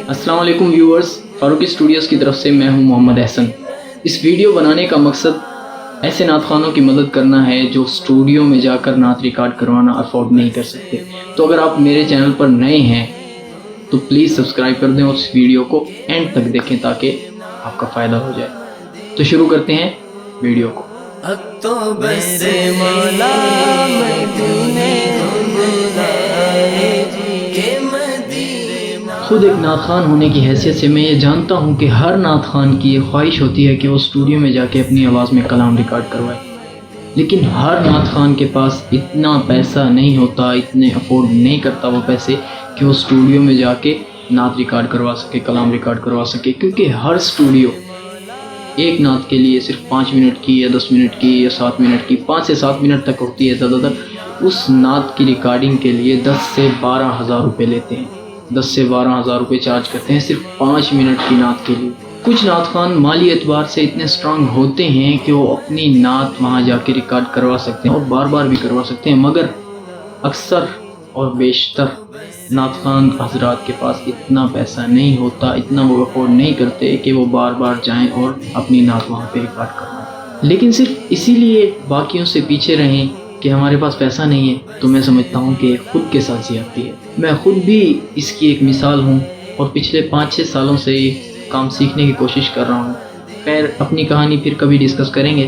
السلام علیکم viewers, Farooqui studios کی طرف سے میں ہوں محمد احسن۔ اس ویڈیو بنانے کا مقصد ایسے نعت خوانوں کی مدد کرنا ہے جو اسٹوڈیو میں جا کر نعت ریکارڈ کروانا افورڈ نہیں کر سکتے۔ تو اگر آپ میرے چینل پر نئے ہیں تو پلیز سبسکرائب کر دیں اور اس ویڈیو کو اینڈ تک دیکھیں تاکہ آپ کا فائدہ ہو جائے۔ تو شروع کرتے ہیں ویڈیو کو۔ خود ایک نعت خوان ہونے کی حیثیت سے میں یہ جانتا ہوں کہ ہر نعت خوان کی یہ خواہش ہوتی ہے کہ وہ اسٹوڈیو میں جا کے اپنی آواز میں کلام ریکارڈ کروائے، لیکن ہر نعت خوان کے پاس اتنا پیسہ نہیں ہوتا، اتنے افورڈ نہیں کرتا وہ پیسے کہ وہ اسٹوڈیو میں جا کے نعت ریکارڈ کروا سکے، کلام ریکارڈ کروا سکے، کیونکہ ہر اسٹوڈیو ایک نعت کے لیے صرف 5 منٹ کی یا 10 منٹ کی یا 7 منٹ کی، 5 سے 7 منٹ تک ہوتی ہے زیادہ تر، اس نعت کی ریکارڈنگ کے لیے 10 سے 12 ہزار روپے لیتے ہیں، 10 سے 12 ہزار روپے چارج کرتے ہیں صرف 5 منٹ کی نعت کے لیے۔ کچھ نعت خوان مالی اعتبار سے اتنے اسٹرانگ ہوتے ہیں کہ وہ اپنی نعت وہاں جا کے ریکارڈ کروا سکتے ہیں اور بار بار بھی کروا سکتے ہیں، مگر اکثر اور بیشتر نعت خوان حضرات کے پاس اتنا پیسہ نہیں ہوتا، اتنا وہ افورڈ نہیں کرتے کہ وہ بار بار جائیں اور اپنی نعت وہاں پہ ریکارڈ کروائیں، لیکن صرف اسی لیے باقیوں سے پیچھے رہیں کہ ہمارے پاس پیسہ نہیں ہے، تو میں سمجھتا ہوں کہ خود کے ساتھ زیادتی ہے۔ میں خود بھی اس کی ایک مثال ہوں اور پچھلے 5-6 سالوں سے یہ کام سیکھنے کی کوشش کر رہا ہوں۔ خیر، اپنی کہانی پھر کبھی ڈسکس کریں گے،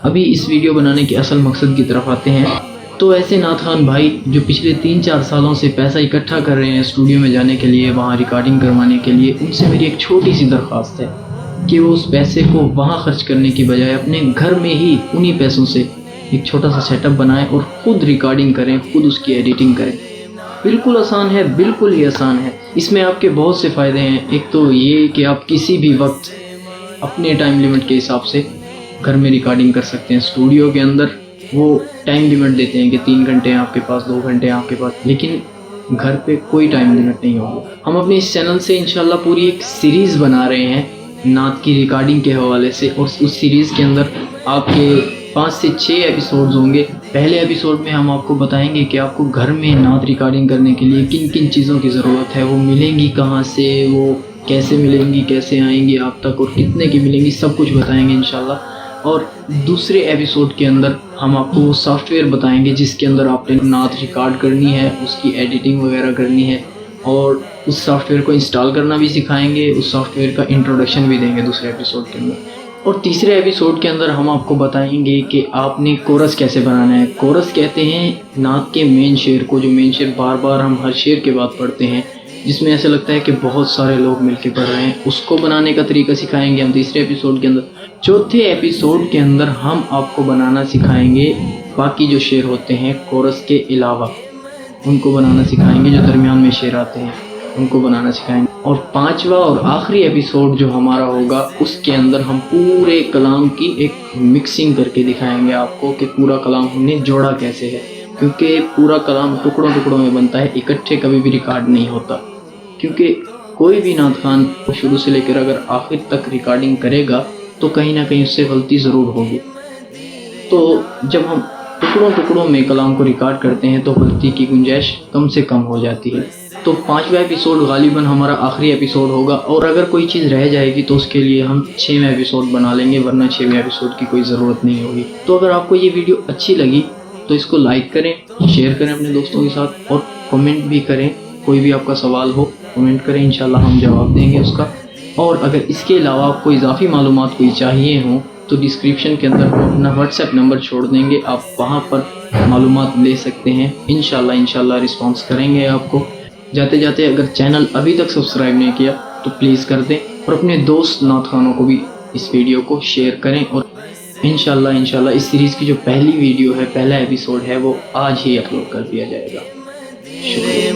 ابھی اس ویڈیو بنانے کے اصل مقصد کی طرف آتے ہیں۔ تو ایسے نعت خوان بھائی جو پچھلے 3-4 سالوں سے پیسہ اکٹھا کر رہے ہیں اسٹوڈیو میں جانے کے لیے، وہاں ریکارڈنگ کروانے کے لیے، ان سے میری ایک چھوٹی سی درخواست ہے کہ وہ اس پیسے کو وہاں خرچ کرنے کی بجائے اپنے گھر میں ہی انہی پیسوں سے ایک چھوٹا سا سیٹ اپ بنائیں اور خود ریکارڈنگ کریں، خود اس کی ایڈیٹنگ کریں۔ بالکل آسان ہے، بالکل ہی آسان ہے۔ اس میں آپ کے بہت سے فائدے ہیں۔ ایک تو یہ کہ آپ کسی بھی وقت اپنے ٹائم لیمٹ کے حساب سے گھر میں ریکارڈنگ کر سکتے ہیں۔ اسٹوڈیو کے اندر وہ ٹائم لیمٹ دیتے ہیں کہ 3 گھنٹے ہیں آپ کے پاس، 2 گھنٹے ہیں آپ کے پاس، لیکن گھر پہ کوئی ٹائم لیمٹ نہیں ہوگا۔ ہم اپنے اس چینل سے انشاءاللہ پوری ایک سیریز بنا رہے ہیں نعت کی ریکارڈنگ کے حوالے سے، اور اس سیریز کے اندر آپ کے 5 سے 6 ایپیسوڈز ہوں گے۔ پہلے ایپیسوڈ میں ہم آپ کو بتائیں گے کہ آپ کو گھر میں نعت ریکارڈنگ کرنے کے لیے کن کن چیزوں کی ضرورت ہے، وہ ملیں گی کہاں سے، وہ کیسے ملیں گی، کیسے آئیں گی آپ تک، اور کتنے کی ملیں گی، سب کچھ بتائیں گے انشاءاللہ۔ اور دوسرے ایپیسوڈ کے اندر ہم آپ کو وہ سافٹ ویئر بتائیں گے جس کے اندر آپ نے نعت ریکارڈ کرنی ہے، اس کی ایڈیٹنگ وغیرہ کرنی ہے، اور اس سافٹ ویئر کو انسٹال کرنا بھی سکھائیں گے، اس سافٹ ویئر کا انٹروڈکشن بھی دیں گے دوسرے ایپیسوڈ کے اندر۔ اور تیسرے ایپیسوڈ کے اندر ہم آپ کو بتائیں گے کہ آپ نے کورس کیسے بنانا ہے۔ کورس کہتے ہیں نعت کے مین شعر کو، جو مین شعر بار بار ہم ہر شعر کے بعد پڑھتے ہیں، جس میں ایسا لگتا ہے کہ بہت سارے لوگ مل کے پڑھ رہے ہیں، اس کو بنانے کا طریقہ سکھائیں گے ہم تیسرے ایپیسوڈ کے اندر۔ چوتھے ایپیسوڈ کے اندر ہم آپ کو بنانا سکھائیں گے باقی جو شعر ہوتے ہیں کورس کے علاوہ، ان کو بنانا سکھائیں گے، جو درمیان میں شعر آتے ہیں ان کو بنانا سکھائیں گے۔ اور 5واں اور آخری ایپیسوڈ جو ہمارا ہوگا، اس کے اندر ہم پورے کلام کی ایک مکسنگ کر کے دکھائیں گے آپ کو کہ پورا کلام ہم نے جوڑا کیسے ہے، کیونکہ پورا کلام ٹکڑوں ٹکڑوں میں بنتا ہے، اکٹھے کبھی بھی ریکارڈ نہیں ہوتا، کیونکہ کوئی بھی نعت خوان شروع سے لے کر اگر آخر تک ریکارڈنگ کرے گا تو کہیں نہ کہیں اس سے غلطی ضرور ہوگی۔ تو جب ہم ٹکڑوں ٹکڑوں میں کلام کو ریکارڈ کرتے ہیں تو غلطی کی گنجائش کم سے کم ہو جاتی ہے۔ تو 5واں ایپیسوڈ غالباً ہمارا آخری ایپیسوڈ ہوگا، اور اگر کوئی چیز رہ جائے گی تو اس کے لیے ہم 6واں ایپیسوڈ بنا لیں گے، ورنہ 6ویں ایپیسوڈ کی کوئی ضرورت نہیں ہوگی۔ تو اگر آپ کو یہ ویڈیو اچھی لگی تو اس کو لائک کریں، شیئر کریں اپنے دوستوں کے ساتھ، اور کمنٹ بھی کریں، کوئی بھی آپ کا سوال ہو کمنٹ کریں، انشاءاللہ ہم جواب دیں گے اس کا۔ اور اگر اس کے علاوہ آپ کو اضافی معلومات کوئی چاہیے ہوں تو ڈسکرپشن کے اندر ہم اپنا واٹس ایپ نمبر چھوڑ دیں گے، آپ وہاں پر معلومات لے سکتے ہیں، انشاءاللہ رسپانس کریں گے آپ کو۔ جاتے جاتے اگر چینل ابھی تک سبسکرائب نہیں کیا تو پلیز کر دیں، اور اپنے دوست نعت خوانوں کو بھی اس ویڈیو کو شیئر کریں، اور انشاءاللہ اس سیریز کی جو پہلی ویڈیو ہے، پہلا ایپیسوڈ ہے، وہ آج ہی اپلوڈ کر دیا جائے گا۔ شکریہ۔